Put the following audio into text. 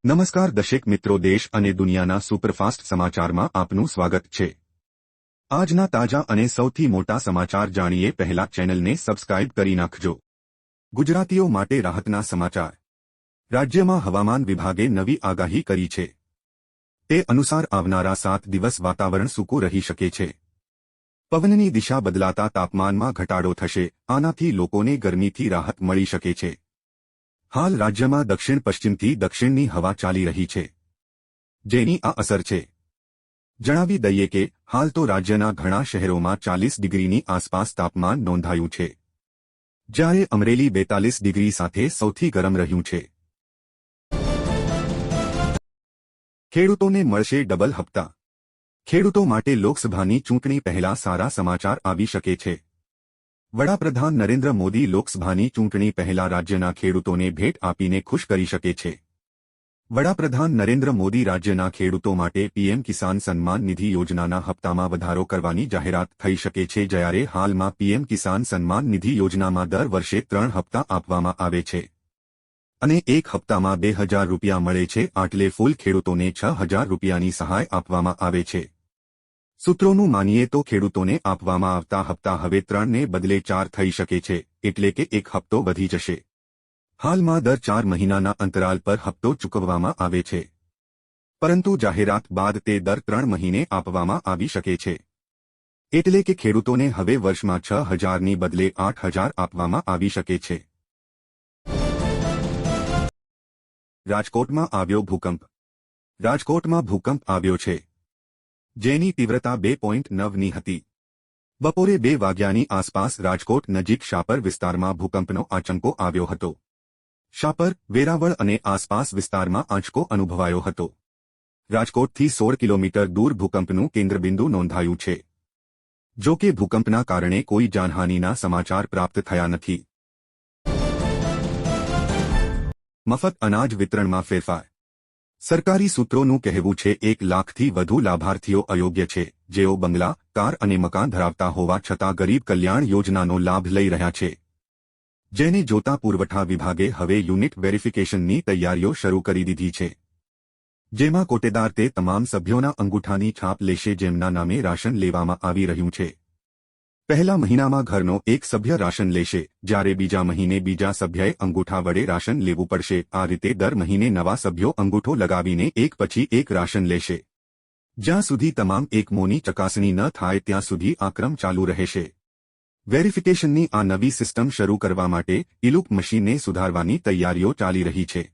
નમસ્કાર દર્શક મિત્રો, દેશ અને દુનિયાના સુપરફાસ્ટ સમાચારમાં આપનું સ્વાગત છે। આજના તાજા અને સૌથી મોટા સમાચાર જાણીએ પહેલા ચેનલને સબસ્ક્રાઇબ કરી નાખજો। ગુજરાતીઓ માટે રાહતના સમાચાર। રાજ્યમાં હવામાન વિભાગે નવી આગાહી કરી છે। તે અનુસાર આવનારા 7 દિવસ વાતાવરણ સૂકું રહી શકે છે। પવનની દિશા બદલાતા તાપમાનમાં ઘટાડો થશે। આનાથી લોકોને ગરમીથી રાહત મળી શકે છે। હાલ રાજ્યમાં દક્ષિણ પશ્ચિમથી દક્ષિણની હવા ચાલી રહી છે, જેની આ અસર છે। જણાવી દઈએ કે હાલ તો રાજ્યના ઘણા શહેરોમાં 40 ડિગ્રીની આસપાસ તાપમાન નોંધાયું છે, જ્યારે અમરેલી 42 ડિગ્રી સાથે સૌથી ગરમ રહ્યું છે। ખેડૂતોને મળશે ડબલ હપ્તા। ખેડૂતો માટે લોકસભાની ચૂંટણી પહેલા સારા સમાચાર આવી શકે છે। વડાપ્રધાન નરેન્દ્ર મોદી લોકસભાની ચૂંટણી પહેલા રાજ્યના ખેડૂતોને ભેટ આપીને ખુશ કરી શકે છે। વડાપ્રધાન નરેન્દ્ર મોદી રાજ્યના ખેડૂતો માટે પીએમ કિસાન સન્માન નિધિ યોજનાના હપ્તામાં વધારો કરવાની જાહેરાત થઈ શકે છે। જ્યારે હાલમાં પીએમ કિસાન સન્માન નિધિ યોજનામાં દર વર્ષે 3 હપ્તા આપવામાં આવે છે અને એક હપ્તામાં 2000 રૂપિયા મળે છે। આટલે ફૂલ ખેડૂતોને 6000 રૂપિયાની સહાય આપવામાં આવે છે। સૂત્રોનું માનીએ તો ખેડૂતોને આપવામાં આવતા હપ્તા હવે 3ને બદલે 4 થઈ શકે છે, એટલે કે એક હપ્તો વધી જશે। હાલમાં દર 4 મહિનાના અંતરાલ પર હપ્તો ચૂકવવામાં આવે છે, પરંતુ જાહેરાત બાદ તે દર 3 મહિને આપવામાં આવી શકે છે। એટલે કે ખેડૂતોને હવે વર્ષમાં 6000ની બદલે 8000 આપવામાં આવી શકે છે। રાજકોટમાં આવ્યો ભૂકંપ। રાજકોટમાં ભૂકંપ આવ્યો છે, જેની તીવ્રતા 2.9ની હતી। બપોરે 2 વાગ્યાની આસપાસ રાજકોટ નજીક શાપર વિસ્તારમાં ભૂકંપનો આંચકો આવ્યો હતો। શાપર, વેરાવળ અને આસપાસ વિસ્તારમાં આંચકો અનુભવાયો હતો। રાજકોટથી 16 કિલોમીટર દૂર ભૂકંપનું કેન્દ્રબિંદુ નોંધાયું છે। જો કે ભૂકંપના કારણે કોઈ જાનહાનિના સમાચાર પ્રાપ્ત થયા નથી। મફત અનાજ વિતરણમાં ફેરફાર। સરકારી સૂત્રોનું કહેવું છે 1 લાખથી વધુ લાભાર્થીઓ અયોગ્ય છે, જેઓ બંગલા, કાર અને મકાન ધરાવતા હોવા છતાં ગરીબ કલ્યાણ યોજનાનો લાભ લઈ રહ્યા છે। જેને જોતા પુરવઠા વિભાગે હવે યુનિટ વેરિફિકેશનની તૈયારીઓ શરૂ કરી દીધી છે, જેમાં કોટેદાર તે તમામ સભ્યોના અંગૂઠાની છાપ લેશે જેમના નામે રાશન લેવામાં આવી રહ્યું છે। પહેલા મહિનામાં ઘરનો એક સભ્ય રાશન લેશે, જ્યારે બીજા મહિને બીજા સભ્યએ અંગૂઠા વડે રાશન લેવું પડશે। આ રીતે દર મહિને નવા સભ્યો અંગૂઠો લગાવીને એક પછી એક રાશન લેશે। જ્યાં સુધી તમામ એકમોની ચકાસણી ન થાય ત્યાં સુધી આ ક્રમ ચાલુ રહેશે। વેરિફિકેશનની આ નવી સિસ્ટમ શરૂ કરવા માટે ઇલુક મશીનને સુધારવાની તૈયારીઓ ચાલી રહી છે।